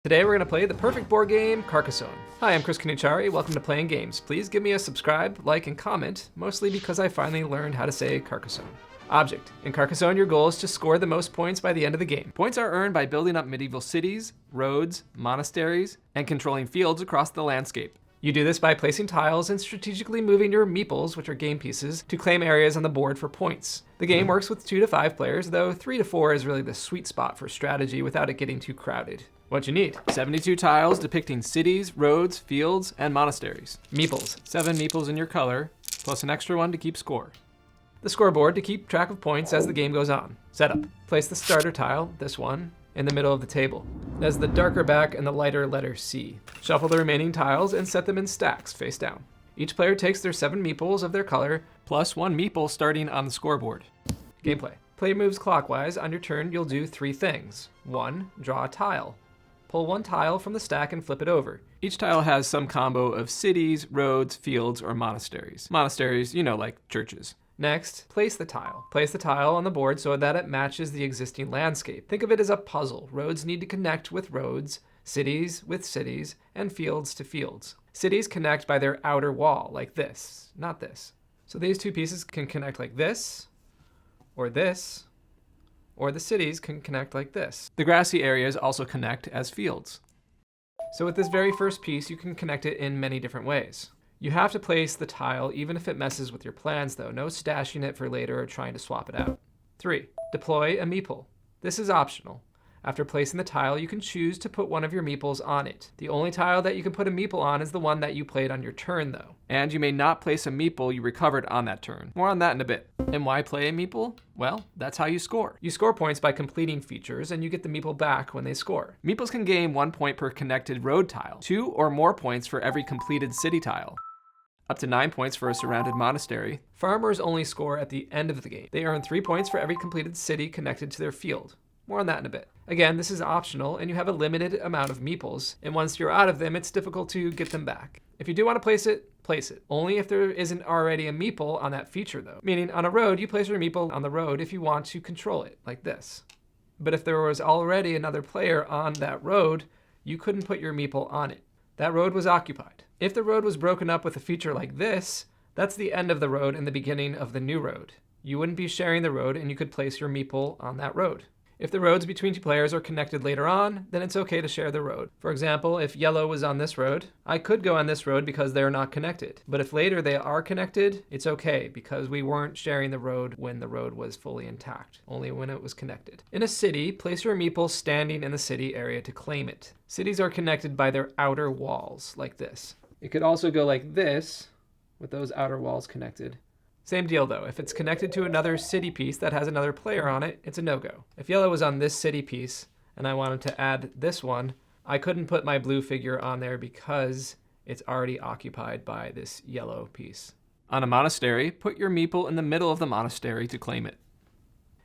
Today we're going to play the perfect board game, Carcassonne. Hi, I'm Chris Canuchari. Welcome to Playing Games. Please give me a subscribe, like, and comment, mostly because I finally learned how to say Carcassonne. Object. In Carcassonne, your goal is to score the most points by the end of the game. Points are earned by building up medieval cities, roads, monasteries, and controlling fields across the landscape. You do this by placing tiles and strategically moving your Meeples, which are game pieces, to claim areas on the board for points. The game works with 2 to 5 players, though 3 to 4 is really the sweet spot for strategy without it getting too crowded. What you need: 72 tiles depicting cities, roads, fields, and monasteries. Meeples, 7 Meeples in your color, plus an extra one to keep score. The scoreboard to keep track of points as the game goes on. Setup: place the starter tile, this one, in the middle of the table. It has the darker back and the lighter letter C. Shuffle the remaining tiles and set them in stacks, face down. Each player takes their 7 Meeples of their color, plus 1 Meeple starting on the scoreboard. Gameplay: play moves clockwise. On your turn, you'll do 3 things. 1. Draw a tile. Pull 1 tile from the stack and flip it over. Each tile has some combo of cities, roads, fields, or monasteries. Monasteries, you know, like churches. Next, place the tile. Place the tile on the board so that it matches the existing landscape. Think of it as a puzzle. Roads need to connect with roads, cities with cities, and fields to fields. Cities connect by their outer wall, like this, not this. So these 2 pieces can connect like this, or the cities can connect like this. The grassy areas also connect as fields. So with this very first piece, you can connect it in many different ways. You have to place the tile even if it messes with your plans though. No stashing it for later or trying to swap it out. 3. Deploy a Meeple. This is optional. After placing the tile, you can choose to put one of your Meeples on it. The only tile that you can put a Meeple on is the one that you played on your turn though. And you may not place a Meeple you recovered on that turn. More on that in a bit. And why play a Meeple? Well, that's how you score. You score points by completing features, and you get the Meeple back when they score. Meeples can gain 1 point per connected road tile, 2 or more points for every completed city tile, up to 9 points for a surrounded monastery. Farmers only score at the end of the game. They earn 3 points for every completed city connected to their field. More on that in a bit. Again, this is optional, and you have a limited amount of Meeples, and once you're out of them, it's difficult to get them back. If you do want to place it, place it. Only if there isn't already a Meeple on that feature though. Meaning on a road, you place your Meeple on the road if you want to control it, like this. But if there was already another player on that road, you couldn't put your Meeple on it. That road was occupied. If the road was broken up with a feature like this, that's the end of the road and the beginning of the new road. You wouldn't be sharing the road, and you could place your Meeple on that road. If the roads between 2 players are connected later on, then it's okay to share the road. For example, if yellow was on this road, I could go on this road because they're not connected. But if later they are connected, it's okay because we weren't sharing the road when the road was fully intact, only when it was connected. In a city, place your Meeple standing in the city area to claim it. Cities are connected by their outer walls, like this. It could also go like this, with those outer walls connected. Same deal though, if it's connected to another city piece that has another player on it, it's a no-go. If yellow was on this city piece and I wanted to add this one, I couldn't put my blue figure on there because it's already occupied by this yellow piece. On a monastery, put your Meeple in the middle of the monastery to claim it.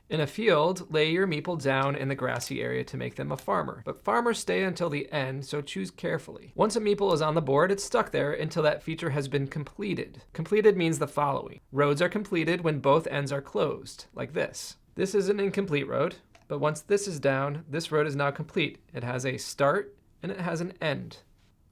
In a field, lay your Meeple down in the grassy area to make them a farmer. But farmers stay until the end, so choose carefully. Once a Meeple is on the board, it's stuck there until that feature has been completed. Completed means the following. Roads are completed when both ends are closed, like this. This is an incomplete road, but once this is down, this road is now complete. It has a start and it has an end.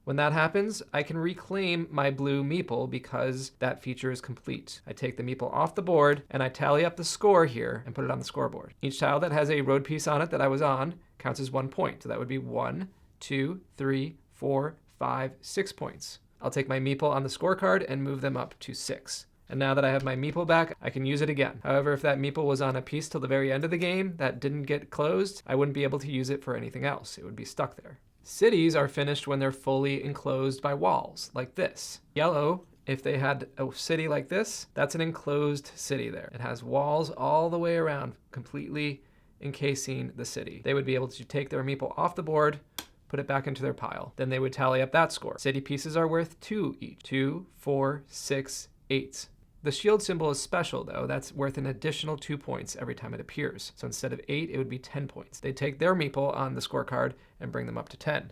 When that happens, I can reclaim my blue Meeple because that feature is complete. I take the Meeple off the board and I tally up the score here and put it on the scoreboard. Each tile that has a road piece on it that I was on counts as 1 point. So that would be 1, 2, 3, 4, 5, 6 points. I'll take my Meeple on the scorecard and move them up to 6. And now that I have my Meeple back, I can use it again. However, if that Meeple was on a piece till the very end of the game that didn't get closed, I wouldn't be able to use it for anything else. It would be stuck there. Cities are finished when they're fully enclosed by walls, like this. Yellow, if they had a city like this, that's an enclosed city there. It has walls all the way around, completely encasing the city. They would be able to take their Meeple off the board, put it back into their pile. Then they would tally up that score. City pieces are worth 2 each. 2, 4, 6, 8. The shield symbol is special though. That's worth an additional 2 points every time it appears. So instead of 8, it would be 10 points. They take their Meeple on the scorecard and bring them up to 10.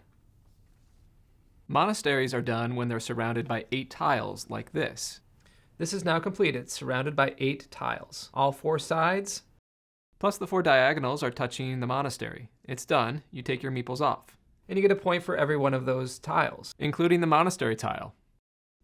Monasteries are done when they're surrounded by 8 tiles like this. This is now completed, surrounded by 8 tiles. All 4 sides, plus the 4 diagonals are touching the monastery. It's done. You take your Meeples off. and you get a point for every one of those tiles, including the Monastery tile.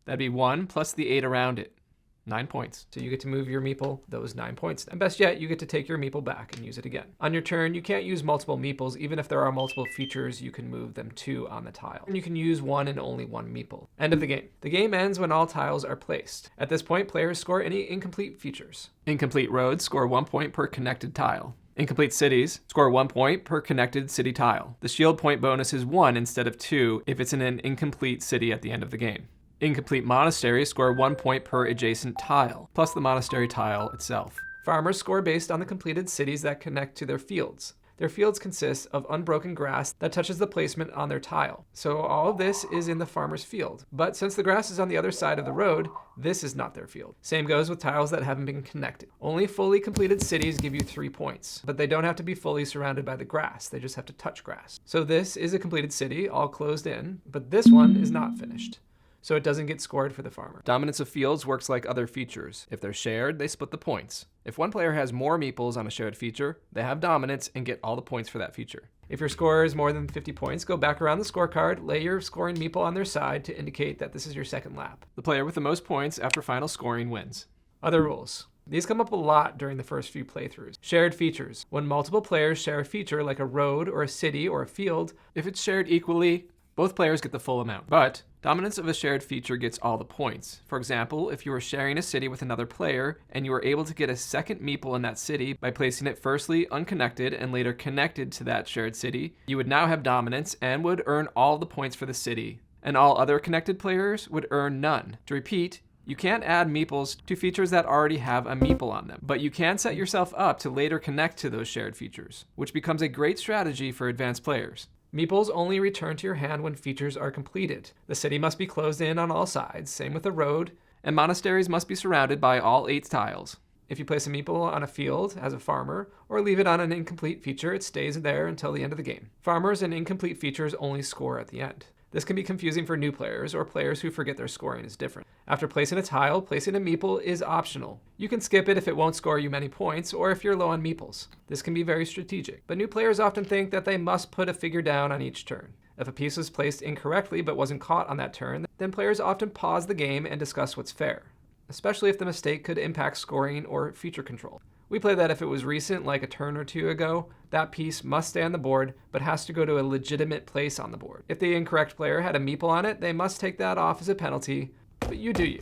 That'd be 1 plus the 8 around it. 9 points. So you get to move your meeple those 9 points. And best yet, you get to take your meeple back and use it again. On your turn, you can't use multiple meeples, even if there are multiple features you can move them to on the tile. And you can use one and only one meeple. End of the game. The game ends when all tiles are placed. At this point, players score any incomplete features. Incomplete roads score 1 point per connected tile. Incomplete cities score 1 point per connected city tile. The shield point bonus is 1 instead of 2 if it's in an incomplete city at the end of the game. Incomplete monasteries score 1 point per adjacent tile, plus the monastery tile itself. Farmers score based on the completed cities that connect to their fields. Their fields consist of unbroken grass that touches the placement on their tile. So all of this is in the farmer's field. But since the grass is on the other side of the road, this is not their field. Same goes with tiles that haven't been connected. Only fully completed cities give you 3 points, but they don't have to be fully surrounded by the grass. They just have to touch grass. So this is a completed city, all closed in, but this one is not finished. So it doesn't get scored for the farmer. Dominance of fields works like other features. If they're shared, they split the points. If one player has more meeples on a shared feature, they have dominance and get all the points for that feature. If your score is more than 50 points, go back around the scorecard, lay your scoring meeple on their side to indicate that this is your second lap. The player with the most points after final scoring wins. Other rules. These come up a lot during the first few playthroughs. Shared features. When multiple players share a feature like a road or a city or a field, if it's shared equally, both players get the full amount. But dominance of a shared feature gets all the points. For example, if you were sharing a city with another player and you were able to get a second meeple in that city by placing it firstly unconnected and later connected to that shared city, you would now have dominance and would earn all the points for the city. And all other connected players would earn none. To repeat, you can't add meeples to features that already have a meeple on them, but you can set yourself up to later connect to those shared features, which becomes a great strategy for advanced players. Meeples only return to your hand when features are completed. The city must be closed in on all sides, same with the road, and monasteries must be surrounded by all 8 tiles. If you place a meeple on a field as a farmer, or leave it on an incomplete feature, it stays there until the end of the game. Farmers and incomplete features only score at the end. This can be confusing for new players or players who forget their scoring is different. After placing a tile, placing a meeple is optional. You can skip it if it won't score you many points or if you're low on meeples. This can be very strategic, but new players often think that they must put a figure down on each turn. If a piece was placed incorrectly but wasn't caught on that turn, then players often pause the game and discuss what's fair, especially if the mistake could impact scoring or feature control. We play that if it was recent, like a turn or two ago, that piece must stay on the board, but has to go to a legitimate place on the board. If the incorrect player had a meeple on it, they must take that off as a penalty, but you do you.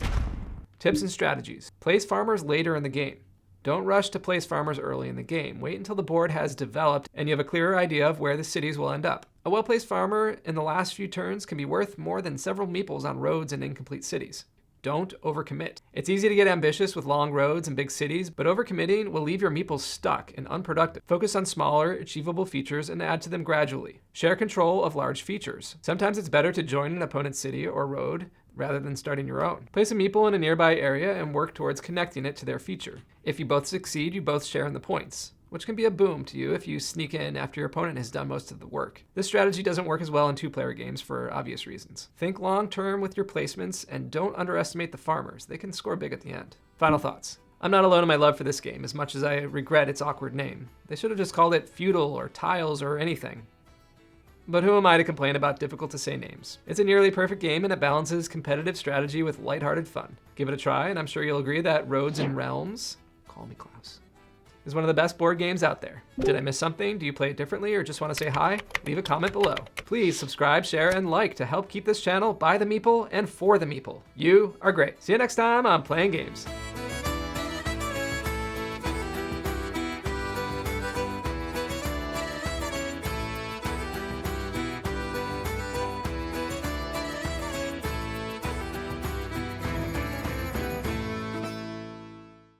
Tips and strategies. Place farmers later in the game. Don't rush to place farmers early in the game. Wait until the board has developed and you have a clearer idea of where the cities will end up. A well-placed farmer in the last few turns can be worth more than several meeples on roads and incomplete cities. Don't overcommit. It's easy to get ambitious with long roads and big cities, but overcommitting will leave your meeples stuck and unproductive. Focus on smaller, achievable features and add to them gradually. Share control of large features. Sometimes it's better to join an opponent's city or road rather than starting your own. Place a meeple in a nearby area and work towards connecting it to their feature. If you both succeed, you both share in the points, which can be a boom to you if you sneak in after your opponent has done most of the work. This strategy doesn't work as well in 2-player games for obvious reasons. Think long-term with your placements and don't underestimate the farmers. They can score big at the end. Final thoughts. I'm not alone in my love for this game, as much as I regret its awkward name. They should have just called it Feudal or Tiles or anything. But who am I to complain about difficult to say names? It's a nearly perfect game and it balances competitive strategy with lighthearted fun. Give it a try and I'm sure you'll agree that Roads and Realms, call me Klaus, is one of the best board games out there. Did I miss something? Do you play it differently or just want to say hi? Leave a comment below. Please subscribe, share, and like to help keep this channel by the meeple and for the meeple. You are great. See you next time on Playing Games.